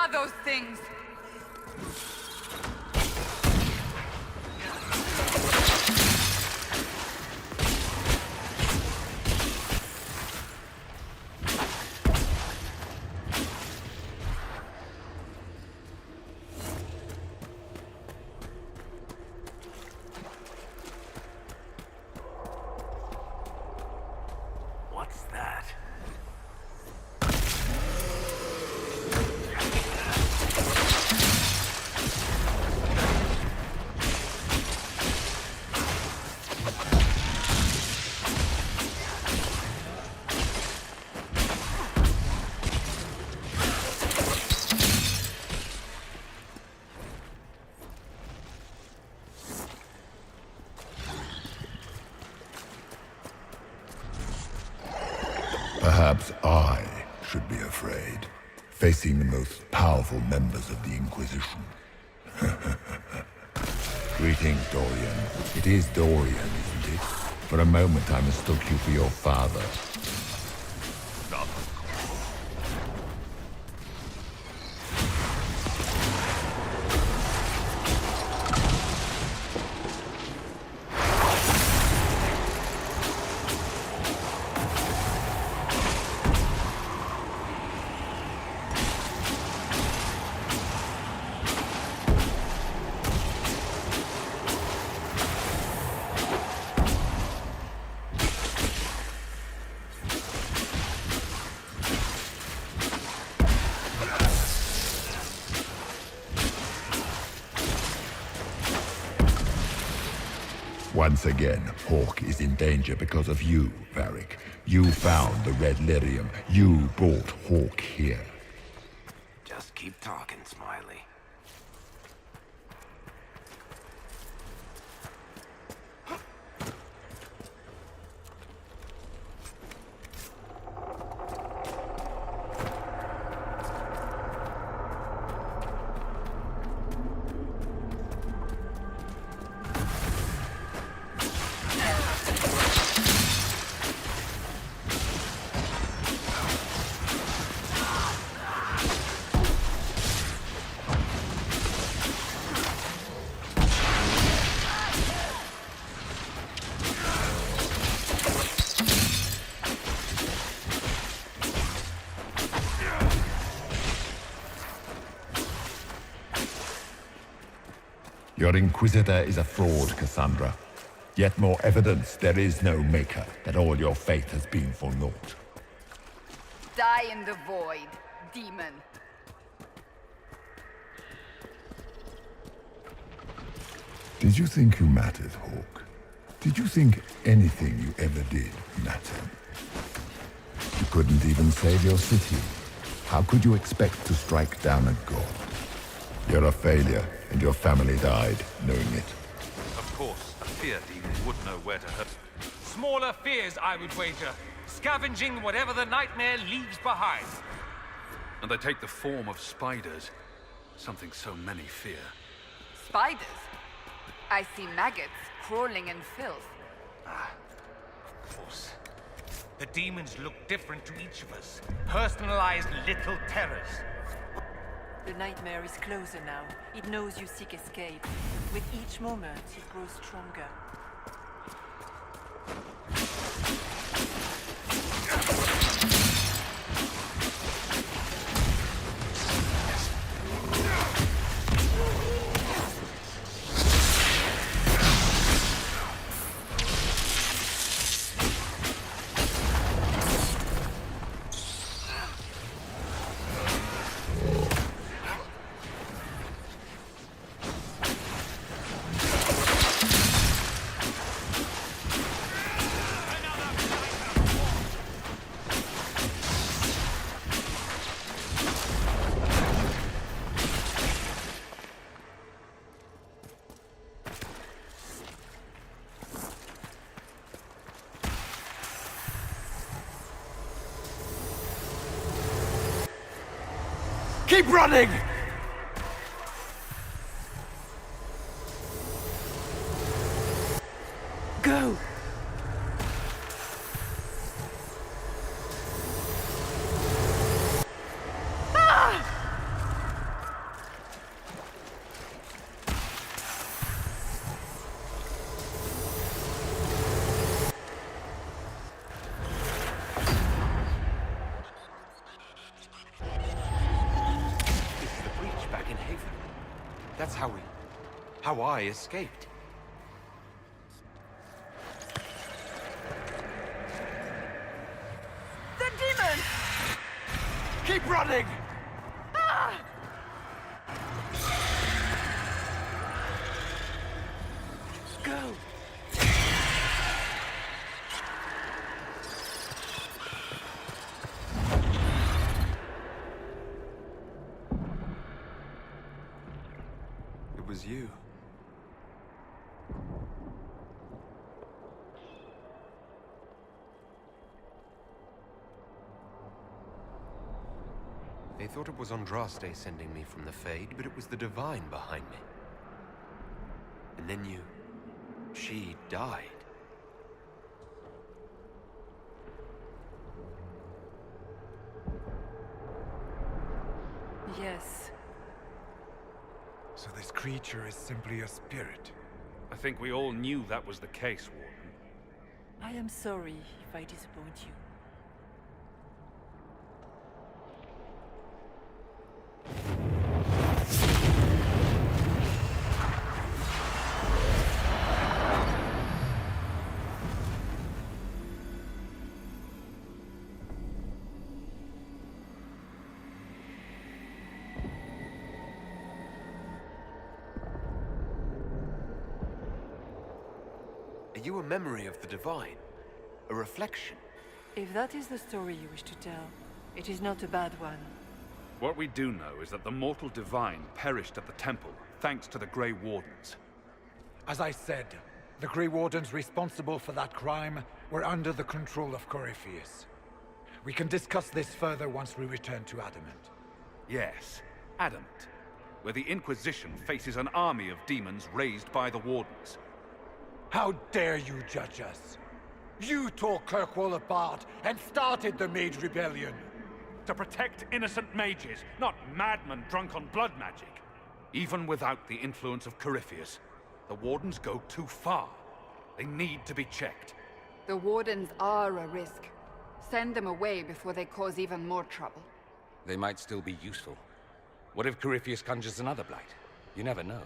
are those things? What's that? Perhaps I should be afraid, facing the most powerful members of the Inquisition. Greetings, Dorian. It is Dorian, isn't it? For a moment I mistook you for your father. Once again, Hawk is in danger because of you, Varric. You found the Red Lyrium. You brought Hawk here. Just keep talking, Smiley. Your Inquisitor is a fraud, Cassandra. Yet more evidence there is no Maker, that all your faith has been for naught. Die in the void, demon. Did you think you mattered, Hawk? Did you think anything you ever did mattered? You couldn't even save your city. How could you expect to strike down a god? You're a failure, and your family died knowing it. Of course, a fear demon would know where to hurt. Smaller fears, I would wager. Scavenging whatever the nightmare leaves behind. And they take the form of spiders. Something so many fear. Spiders? I see maggots crawling in filth. Ah, of course. The demons look different to each of us. Personalized little terrors. The nightmare is closer now. It knows you seek escape. With each moment, it grows stronger. Keep running! Go! How I escaped. The demon! Keep running! Go! It was you. They thought it was Andraste sending me from the Fade, but it was the Divine behind me. And then she died. Yes. So this creature is simply a spirit. I think we all knew that was the case, Warden. I am sorry if I disappoint you. Are you a memory of the Divine? A reflection? If that is the story you wish to tell, it is not a bad one. What we do know is that the mortal divine perished at the temple, thanks to the Grey Wardens. As I said, the Grey Wardens responsible for that crime were under the control of Corypheus. We can discuss this further once we return to Adamant. Yes, Adamant, where the Inquisition faces an army of demons raised by the Wardens. How dare you judge us? You tore Kirkwall apart and started the Mage Rebellion! To protect innocent mages, not madmen drunk on blood magic. Even without the influence of Corypheus, the Wardens go too far. They need to be checked. The Wardens are a risk. Send them away before they cause even more trouble. They might still be useful. What if Corypheus conjures another blight? You never know.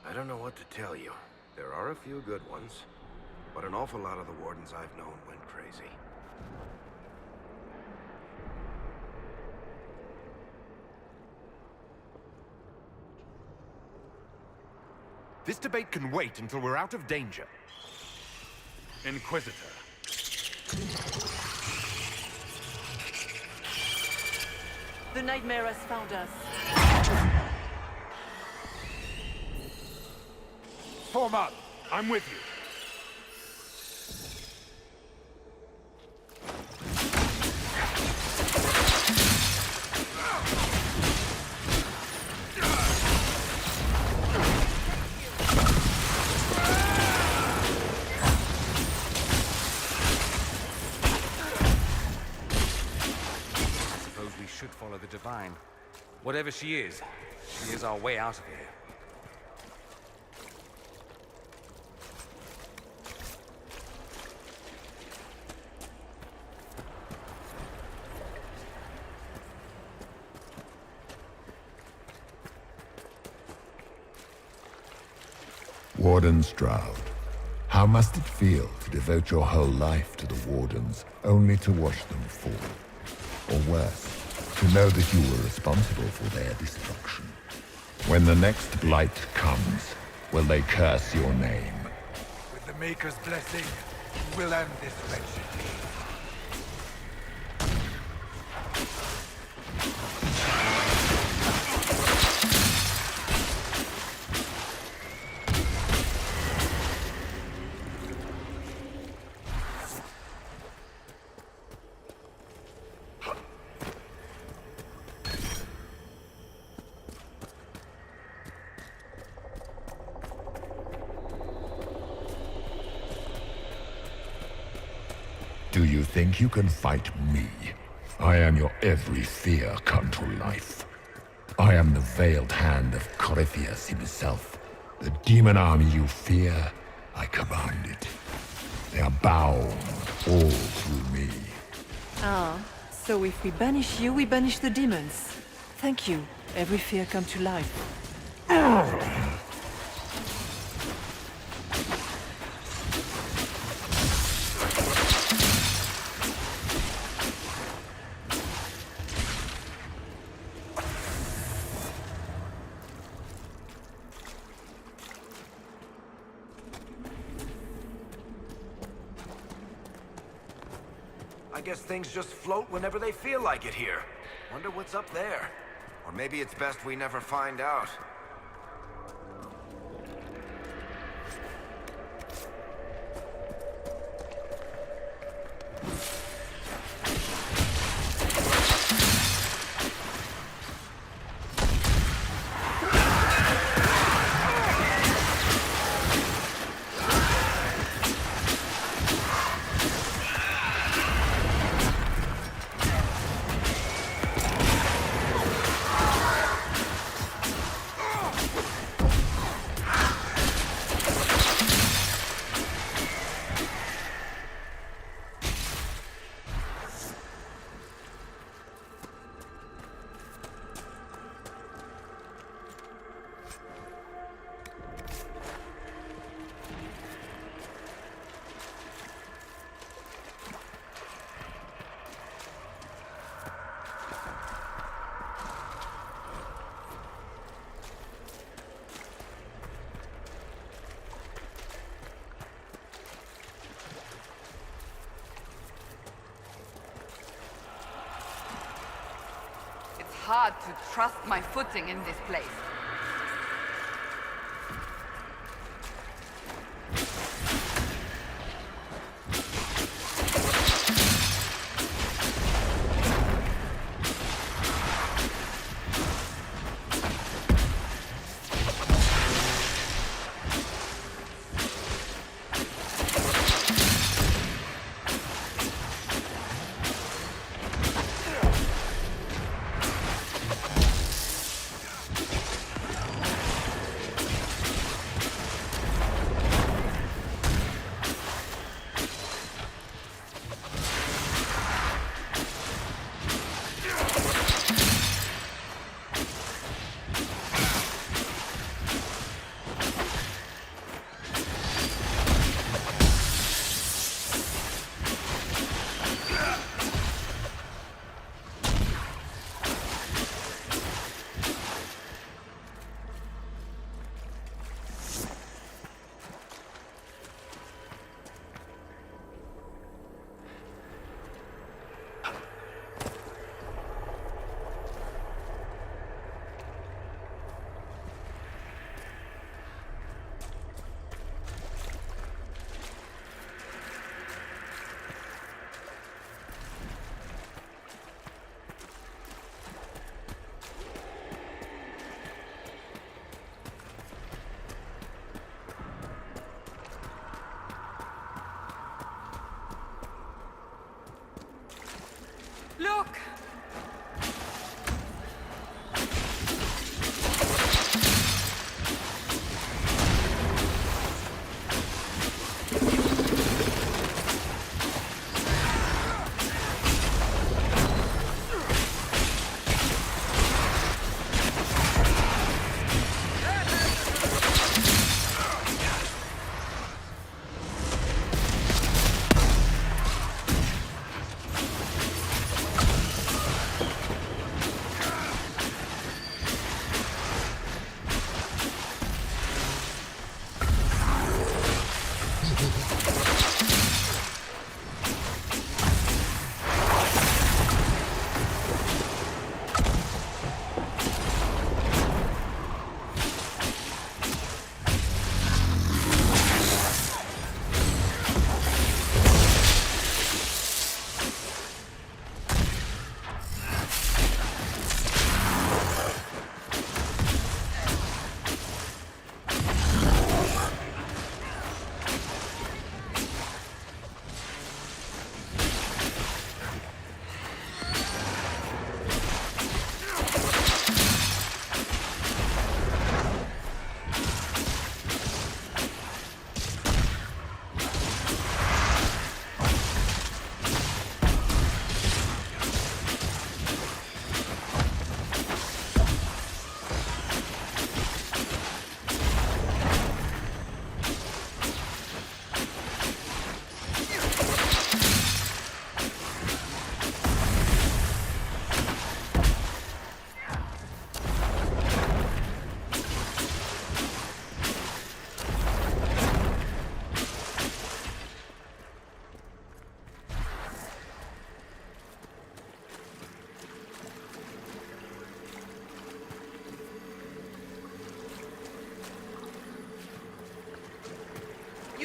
I don't know what to tell you. There are a few good ones, but an awful lot of the Wardens I've known went crazy. This debate can wait until we're out of danger. Inquisitor. The nightmare has found us. Form up! I'm with you. Suppose we should follow the Divine. Whatever she is our way out of here. Warden Stroud, how must it feel to devote your whole life to the Wardens, only to watch them fall? Or worse, to know that you were responsible for their destruction. When the next blight comes, will they curse your name? With the Maker's blessing, we'll end this wretched deed. Do you think you can fight me? I am your every fear come to life. I am the veiled hand of Corypheus himself. The demon army you fear, I command it. They are bound all through me. Ah, so if we banish you, we banish the demons. Thank you. Every fear come to life. guess things just float whenever they feel like it here. Wonder what's up there. Or maybe it's best we never find out. It's hard to trust my footing in this place.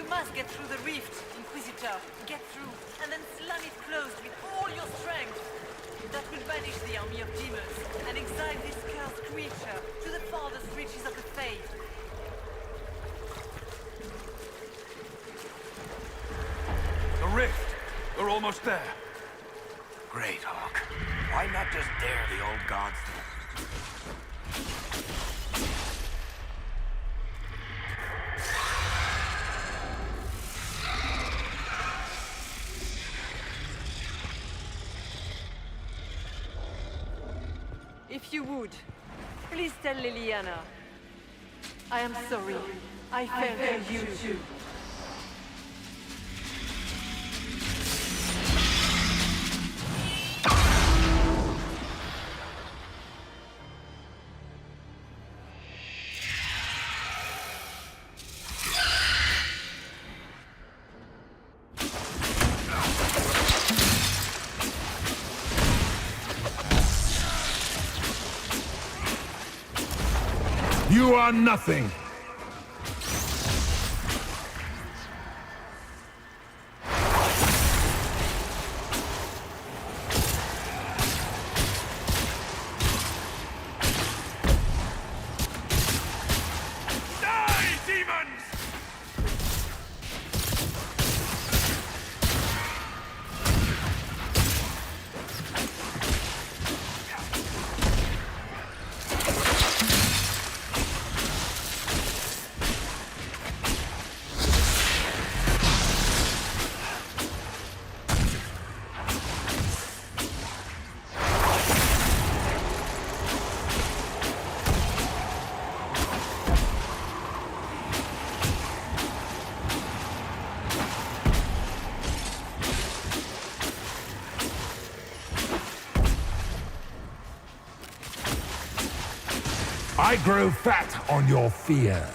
must get through the rift, Inquisitor. Get through, and then slam it closed with all your strength. That will banish the army of demons, and exile this cursed creature to the farthest reaches of the Fade. The rift! We're almost there. Great, Hawk. Why not just dare the old gods? If you would, please tell Liliana. I am sorry. I failed you too. You are nothing! Die, demons! I grow fat on your fear.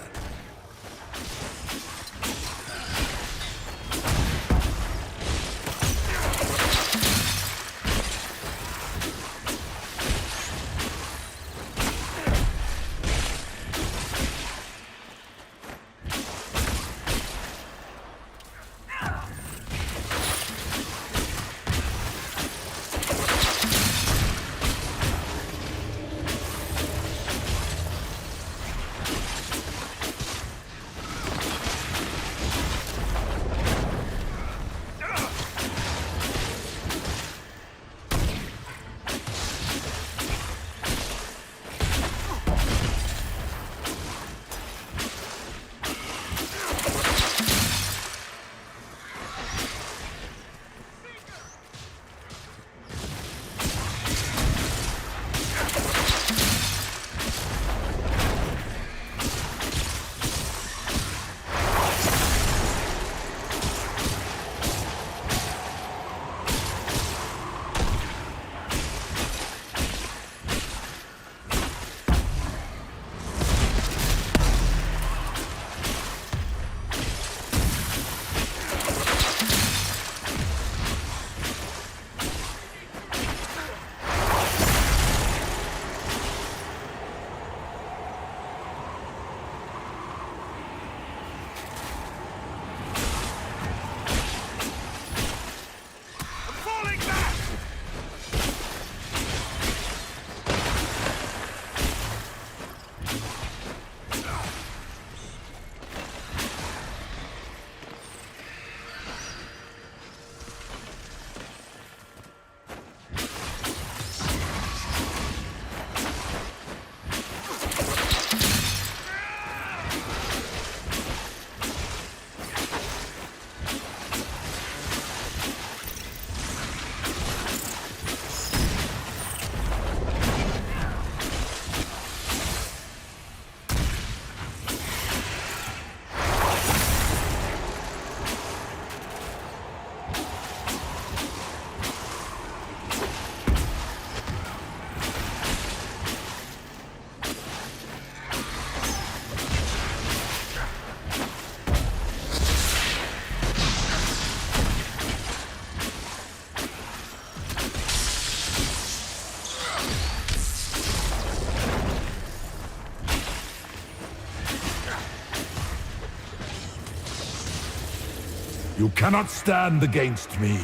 You cannot stand against me.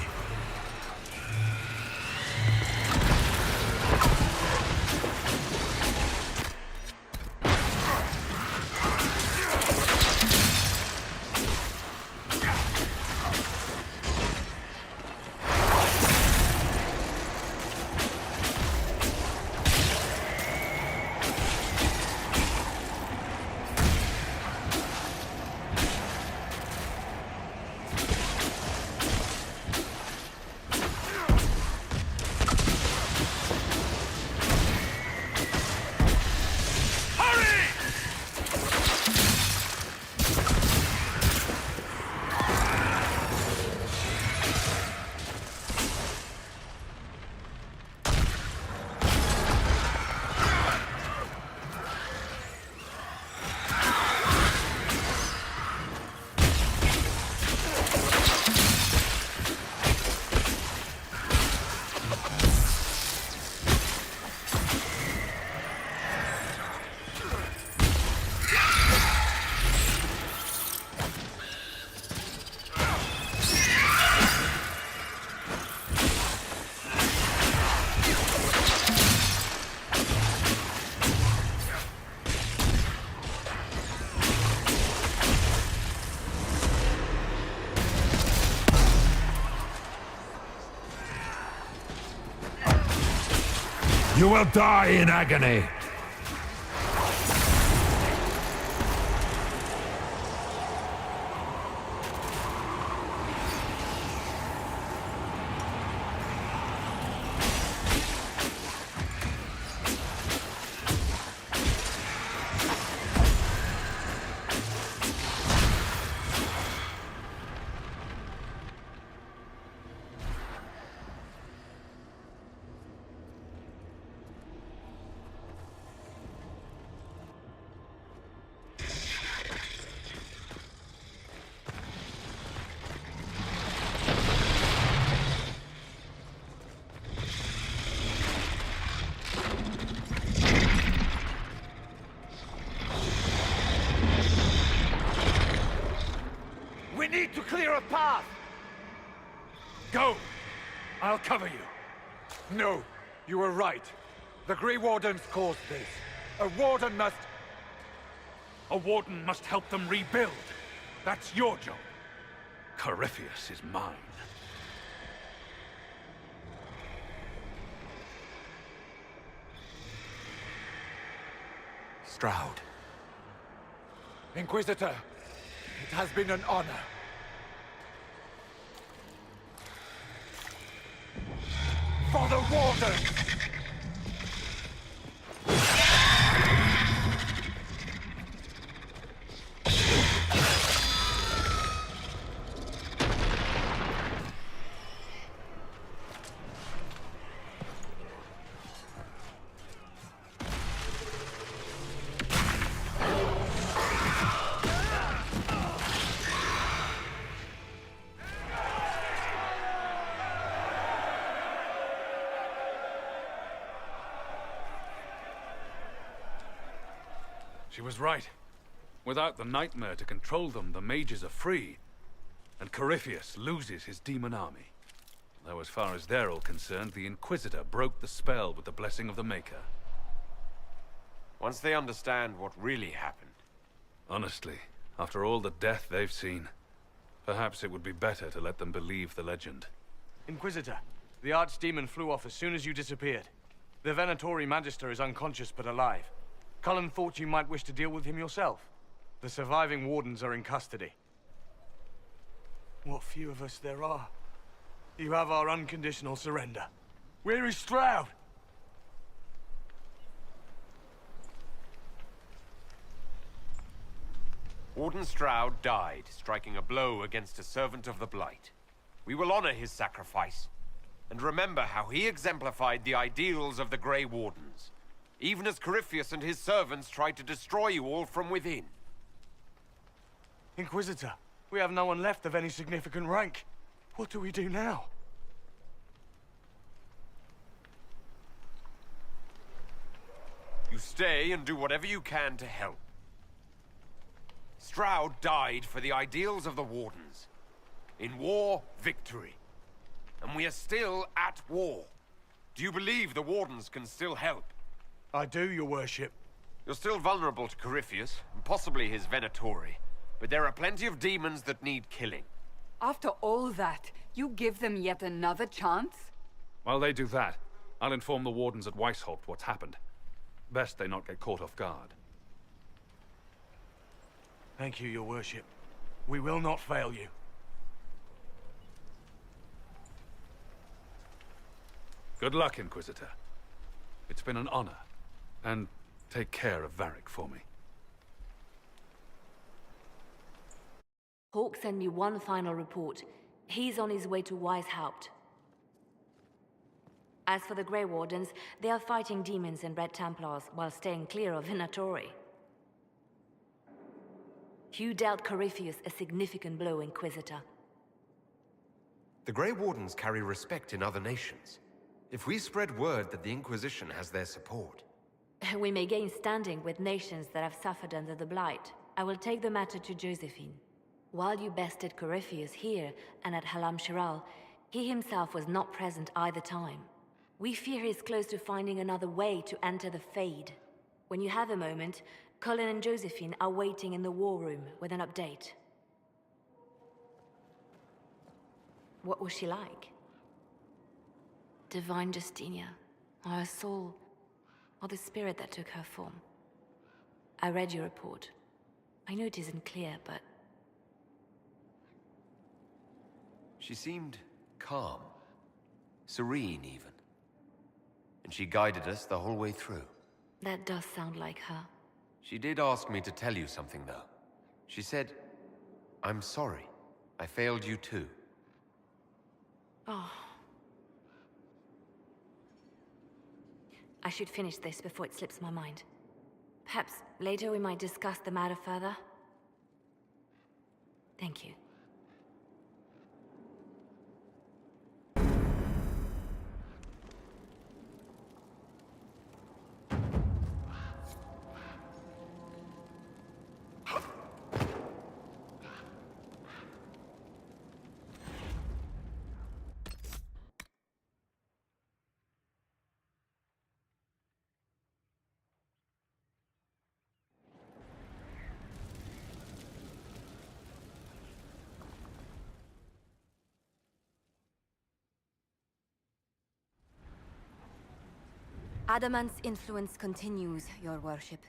You will die in agony. We need to clear a path! Go! I'll cover you. No, you were right. The Grey Wardens caused this. A Warden must... A Warden must help them rebuild. That's your job. Corypheus is mine. Stroud. Inquisitor, it has been an honor. For the Warden! She was right. Without the nightmare to control them, the mages are free. And Corypheus loses his demon army. Though as far as they're all concerned, the Inquisitor broke the spell with the blessing of the Maker. Once they understand what really happened. Honestly, after all the death they've seen, perhaps it would be better to let them believe the legend. Inquisitor, the Archdemon flew off as soon as you disappeared. The Venatori Magister is unconscious but alive. Cullen thought you might wish to deal with him yourself. The surviving Wardens are in custody. What few of us there are. You have our unconditional surrender. Where is Stroud? Warden Stroud died, striking a blow against a servant of the Blight. We will honor his sacrifice, and remember how he exemplified the ideals of the Grey Wardens, even as Corypheus and his servants tried to destroy you all from within. Inquisitor, we have no one left of any significant rank. What do we do now? You stay and do whatever you can to help. Stroud died for the ideals of the Wardens. In war, victory. And we are still at war. Do you believe the Wardens can still help? I do, your worship. You're still vulnerable to Corypheus, and possibly his Venatori. But there are plenty of demons that need killing. After all that, you give them yet another chance? While they do that, I'll inform the Wardens at Weishaupt what's happened. Best they not get caught off guard. Thank you, your worship. We will not fail you. Good luck, Inquisitor. It's been an honor. And take care of Varric for me. Hawk sent me one final report. He's on his way to Weishaupt. As for the Grey Wardens, they are fighting demons and Red Templars while staying clear of Venatori. You dealt Corypheus a significant blow, Inquisitor. The Grey Wardens carry respect in other nations. If we spread word that the Inquisition has their support... We may gain standing with nations that have suffered under the Blight. I will take the matter to Josephine. While you bested Corypheus here and at Halam Shiral, he himself was not present either time. We fear he is close to finding another way to enter the Fade. When you have a moment, Colin and Josephine are waiting in the war room with an update. What was she like? Divine Justinia, or her soul, or the spirit that took her form. I read your report. I know it isn't clear, but... She seemed calm. Serene, even. And she guided us the whole way through. That does sound like her. She did ask me to tell you something, though. She said, "I'm sorry. I failed you too." Oh. I should finish this before it slips my mind. Perhaps later we might discuss the matter further. Thank you. Adamant's influence continues, your worship.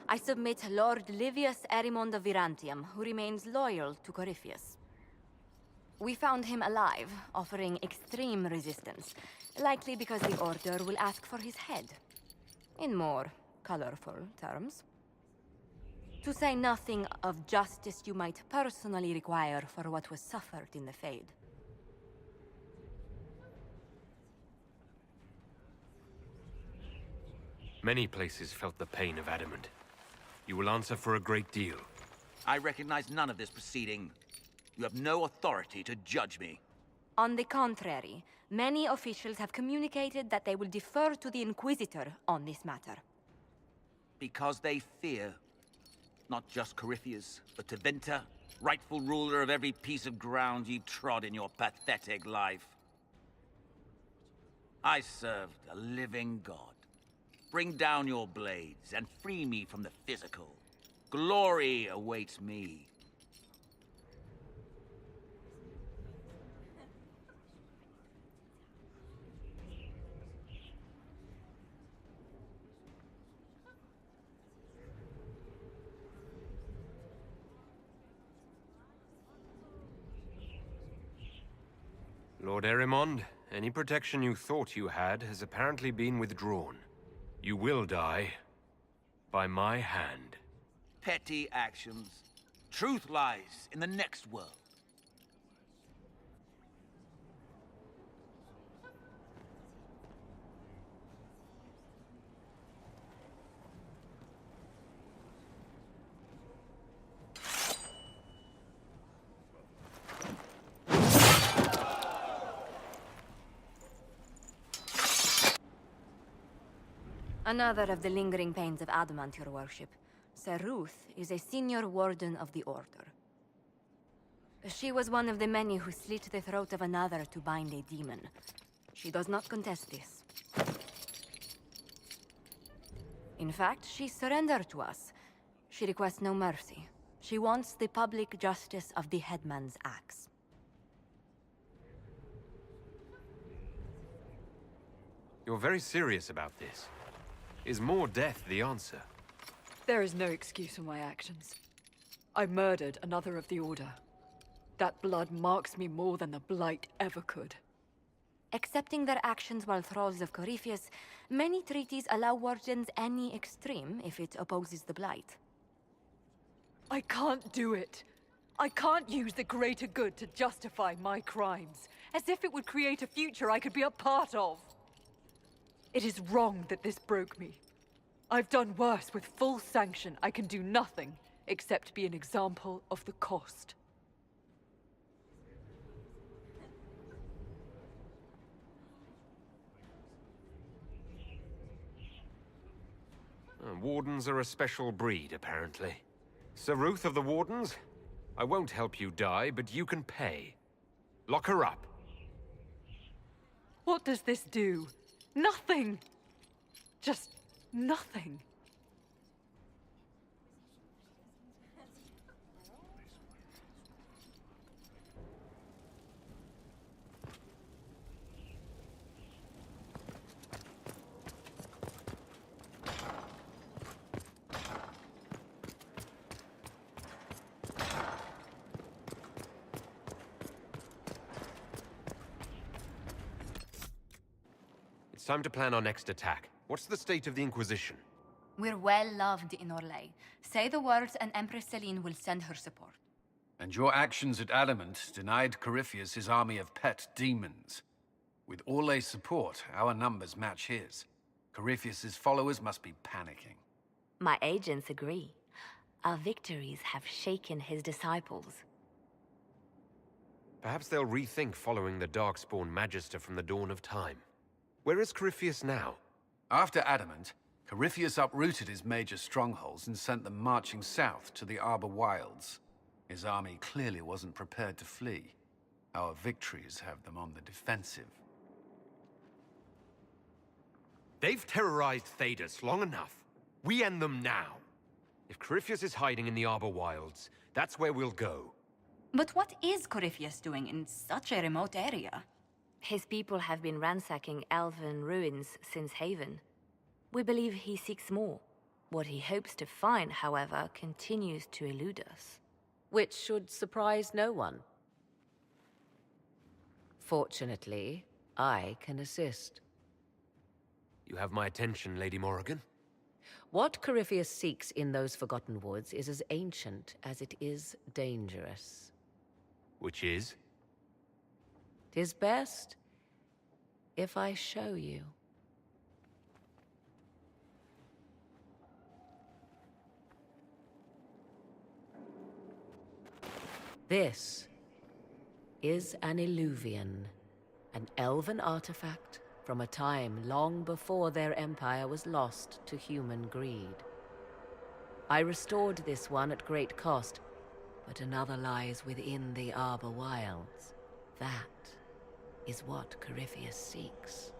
I submit Lord Livius Erimond of Virantium, who remains loyal to Corypheus. We found him alive, offering extreme resistance, likely because the Order will ask for his head. In more colorful terms. To say nothing of justice you might personally require for what was suffered in the Fade. Many places felt the pain of Adamant. You will answer for a great deal. I recognize none of this proceeding. You have no authority to judge me. On the contrary, many officials have communicated that they will defer to the Inquisitor on this matter. Because they fear. Not just Corypheus, but Tevinter, rightful ruler of every piece of ground you trod in your pathetic life. I served a living god. Bring down your blades and free me from the physical. Glory awaits me. Lord Erimond, any protection you thought you had has apparently been withdrawn. You will die by my hand. Petty actions. Truth lies in the next world. Another of the lingering pains of Adamant, your worship. Sir Ruth is a senior warden of the Order. She was one of the many who slit the throat of another to bind a demon. She does not contest this. In fact, she surrendered to us. She requests no mercy. She wants the public justice of the headman's axe. You're very serious about this. Is more death the answer? There is no excuse for my actions. I murdered another of the Order. That blood marks me more than the Blight ever could. Accepting their actions while thralls of Corypheus, many treaties allow wardens any extreme if it opposes the Blight. I can't do it. I can't use the greater good to justify my crimes, as if it would create a future I could be a part of. It is wrong that this broke me. I've done worse with full sanction. I can do nothing except be an example of the cost. Wardens are a special breed, apparently. Sir Ruth of the Wardens? I won't help you die, but you can pay. Lock her up. What does this do? Nothing! Just nothing. It's time to plan our next attack. What's the state of the Inquisition? We're well loved in Orlais. Say the words and Empress Celine will send her support. And your actions at Adamant denied Corypheus his army of pet demons. With Orlais' support, our numbers match his. Corypheus' followers must be panicking. My agents agree. Our victories have shaken his disciples. Perhaps they'll rethink following the Darkspawn Magister from the dawn of time. Where is Corypheus now? After Adamant, Corypheus uprooted his major strongholds and sent them marching south to the Arbor Wilds. His army clearly wasn't prepared to flee. Our victories have them on the defensive. They've terrorized Thedas long enough. We end them now. If Corypheus is hiding in the Arbor Wilds, that's where we'll go. But what is Corypheus doing in such a remote area? His people have been ransacking elven ruins since Haven. We believe he seeks more. What he hopes to find, however, continues to elude us. Which should surprise no one. Fortunately, I can assist. You have my attention, Lady Morrigan. What Corypheus seeks in those Forgotten Woods is as ancient as it is dangerous. Which is? 'Tis best if I show you. This is an Illuvian, an elven artifact from a time long before their empire was lost to human greed. I restored this one at great cost, but another lies within the Arbor Wilds. That is what Corypheus seeks.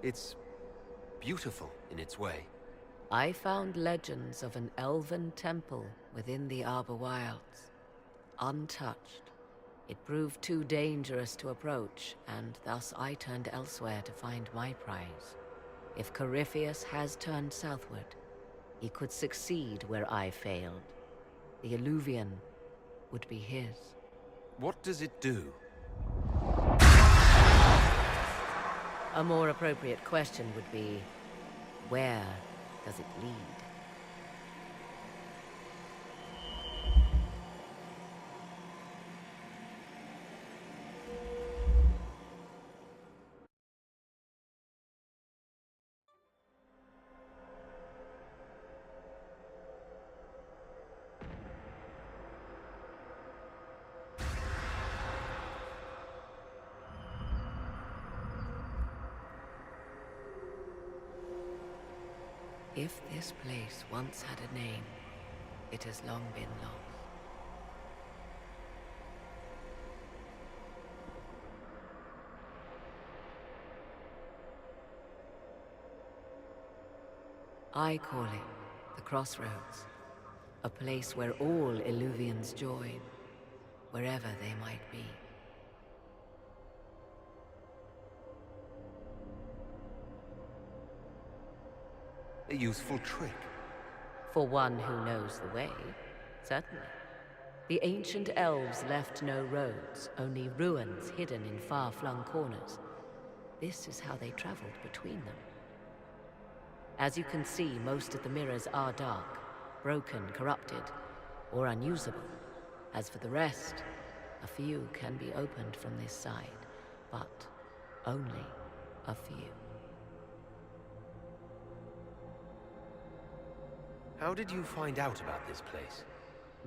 It's beautiful in its way. I found legends of an elven temple within the Arbor Wilds. Untouched. It proved too dangerous to approach, and thus I turned elsewhere to find my prize. If Corypheus has turned southward, he could succeed where I failed. The Illuvian would be his. What does it do? A more appropriate question would be, where does it lead? If this place once had a name, it has long been lost. I call it the Crossroads. A place where all Illuvians join, wherever they might be. A useful trick. For one who knows the way, certainly. The ancient elves left no roads, only ruins hidden in far-flung corners. This is how they traveled between them. As you can see, most of the mirrors are dark, broken, corrupted, or unusable. As for the rest, a few can be opened from this side, but only a few. How did you find out about this place?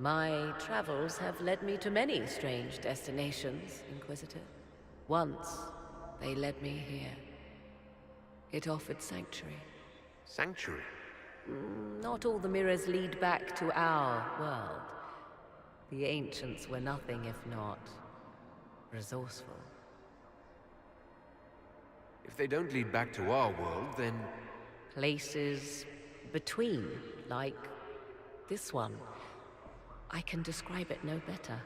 My travels have led me to many strange destinations, Inquisitor. Once, they led me here. It offered sanctuary. Sanctuary? Not all the mirrors lead back to our world. The ancients were nothing if not resourceful. If they don't lead back to our world, then... Places between, like this one. I can describe it no better.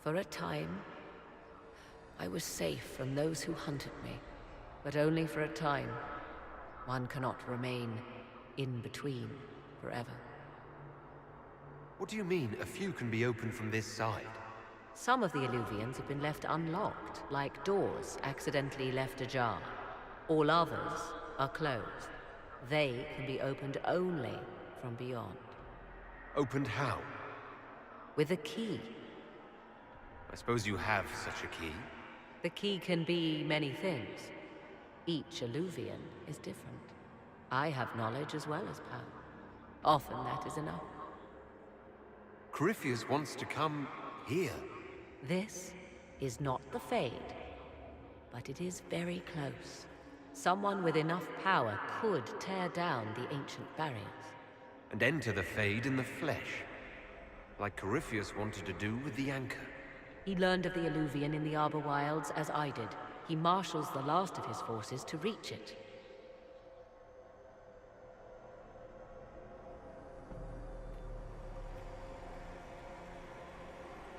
For a time, I was safe from those who hunted me, but only for a time. One cannot remain in between forever. What do you mean, a few can be opened from this side? Some of the Illuvians have been left unlocked, like doors accidentally left ajar. All others are closed. They can be opened only from beyond. Opened how? With a key. I suppose you have such a key? The key can be many things. Each Illuvian is different. I have knowledge as well as power. Often that is enough. Corypheus wants to come here. This is not the Fade, but it is very close. Someone with enough power could tear down the ancient barriers. And enter the Fade in the flesh, like Corypheus wanted to do with the Anchor. He learned of the Illuvian in the Arbor Wilds as I did. He marshals the last of his forces to reach it.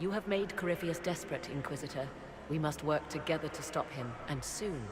You have made Corypheus desperate, Inquisitor. We must work together to stop him, and soon.